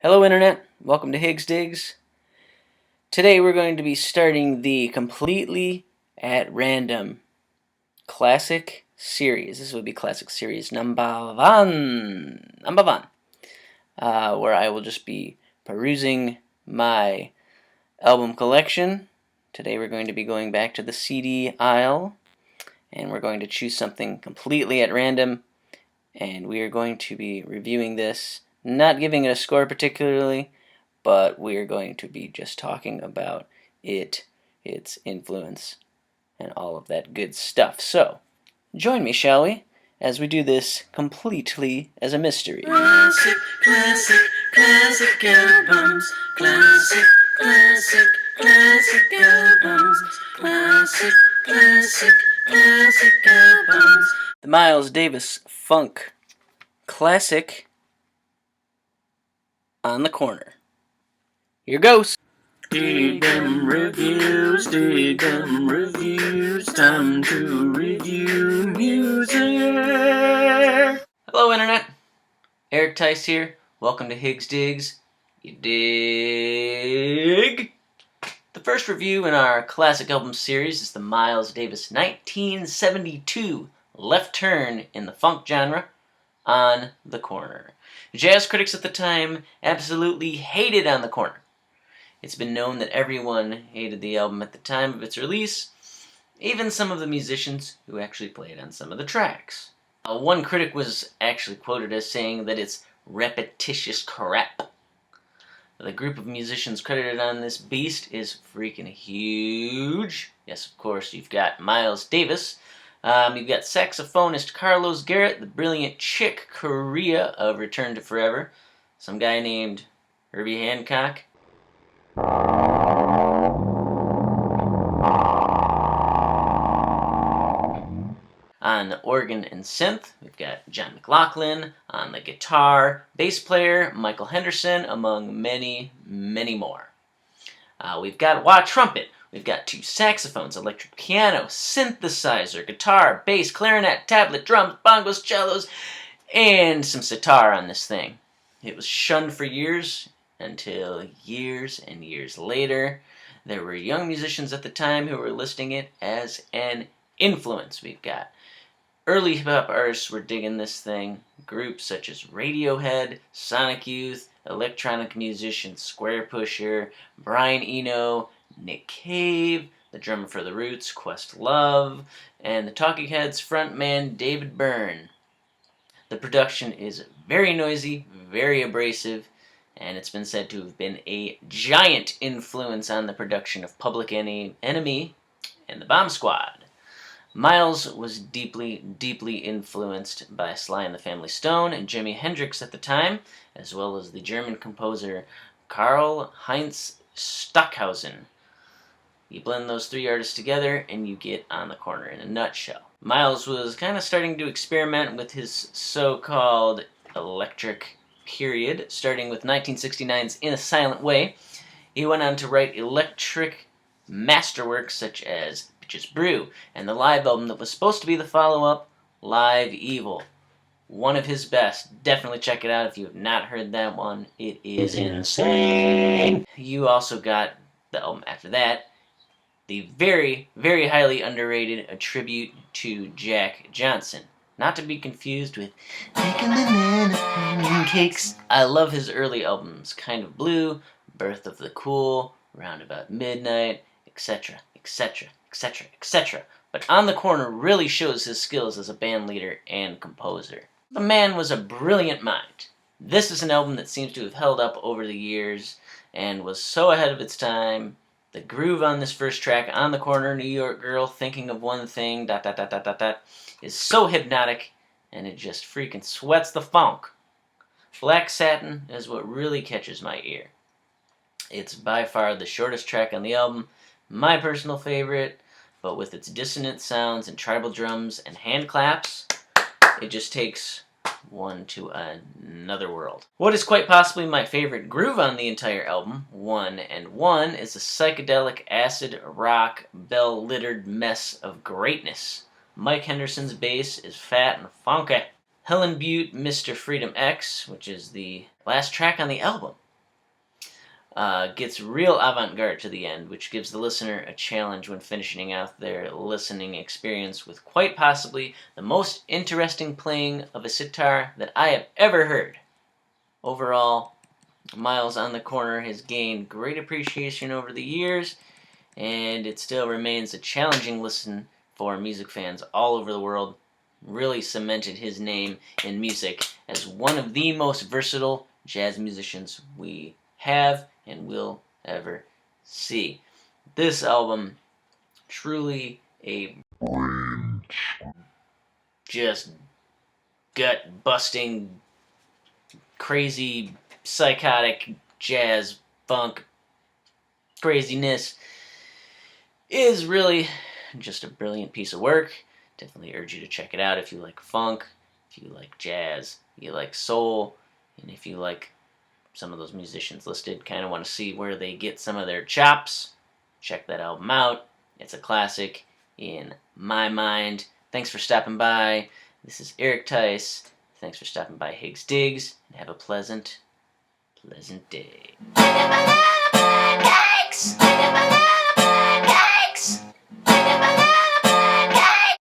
Hello Internet, welcome to Higgs Digs. Today we're going to be starting the completely at random classic series. This would be classic series number one, where I will just be perusing my album collection. Today we're going to be going back to the CD aisle, and we're going to choose something completely at random, and we are going to be reviewing this, not giving it a score particularly, but we're going to be just talking about its influence, and all of that good stuff. So, join me, shall we, as we do this completely as a mystery. Classic, classic, classic albums. Classic, classic, classic albums. Classic, classic, classic albums. The Miles Davis Funk Classic on the corner. Here goes. Dig 'em reviews, dig 'em reviews. Time to review music. Hello, Internet. Eric Tice here. Welcome to Higgs Digs. You dig? The first review in our classic album series is the Miles Davis 1972 Left Turn in the Funk genre, On the Corner. Jazz critics at the time absolutely hated On the Corner. It's been known that everyone hated the album at the time of its release, even some of the musicians who actually played on some of the tracks. One critic was actually quoted as saying that it's repetitious crap. The group of musicians credited on this beast is freaking huge. Yes, of course, you've got Miles Davis. You've got saxophonist Carlos Garrett, the brilliant Chick Corea of Return to Forever, some guy named Herbie Hancock. On the organ and synth, we've got John McLaughlin. On the guitar, bass player Michael Henderson, among many, many more. We've got wah trumpet. We've got two saxophones, electric piano, synthesizer, guitar, bass, clarinet, tablet, drums, bongos, cellos, and some sitar on this thing. It was shunned for years until years and years later. There were young musicians at the time who were listing it as an influence. We've got early hip-hop artists were digging this thing. Groups such as Radiohead, Sonic Youth, electronic musicians Square Pusher, Brian Eno, Nick Cave, the drummer for The Roots, Questlove, and the Talking Heads frontman David Byrne. The production is very noisy, very abrasive, and it's been said to have been a giant influence on the production of Public Enemy and the Bomb Squad. Miles was deeply, deeply influenced by Sly and the Family Stone and Jimi Hendrix at the time, as well as the German composer Karl-Heinz Stockhausen. You blend those three artists together and you get On the Corner in a nutshell. Miles was kind of starting to experiment with his so-called electric period, starting with 1969's In a Silent Way. He went on to write electric masterworks such as Bitches Brew, and the live album that was supposed to be the follow-up, Live Evil. One of his best. Definitely check it out if you have not heard that one. It is insane. You also got the album after that, the very, very highly underrated A Tribute to Jack Johnson. Not to be confused with Making Banana Pancakes. I love his early albums, Kind of Blue, Birth of the Cool, Round About Midnight, etc., etc., etc., etc. But On the Corner really shows his skills as a band leader and composer. The man was a brilliant mind. This is an album that seems to have held up over the years and was so ahead of its time. The groove on this first track, On the Corner, New York Girl, Thinking of One Thing, ... is so hypnotic, and it just freaking sweats the funk. Black Satin is what really catches my ear. It's by far the shortest track on the album, my personal favorite, but with its dissonant sounds and tribal drums and hand claps, it just takes one to another world. What is quite possibly my favorite groove on the entire album, One and One, is a psychedelic acid rock bell-littered mess of greatness. Mike Henderson's bass is fat and funky. Helen Butte, Mr. Freedom X, which is the last track on the album, gets real avant-garde to the end, which gives the listener a challenge when finishing out their listening experience with quite possibly the most interesting playing of a sitar that I have ever heard. Overall, Miles on the Corner has gained great appreciation over the years, and it still remains a challenging listen for music fans all over the world. Really cemented his name in music as one of the most versatile jazz musicians we have and will ever see. This album, truly a just gut busting, crazy, psychotic jazz funk craziness, is really just a brilliant piece of work. Definitely urge you to check it out if you like funk, if you like jazz, if you like soul, and if you like some of those musicians listed, kind of want to see where they get some of their chops. Check that album out. It's a classic in my mind. Thanks for stopping by. This is Eric Tice. Thanks for stopping by Higgs Digs, and have a pleasant day.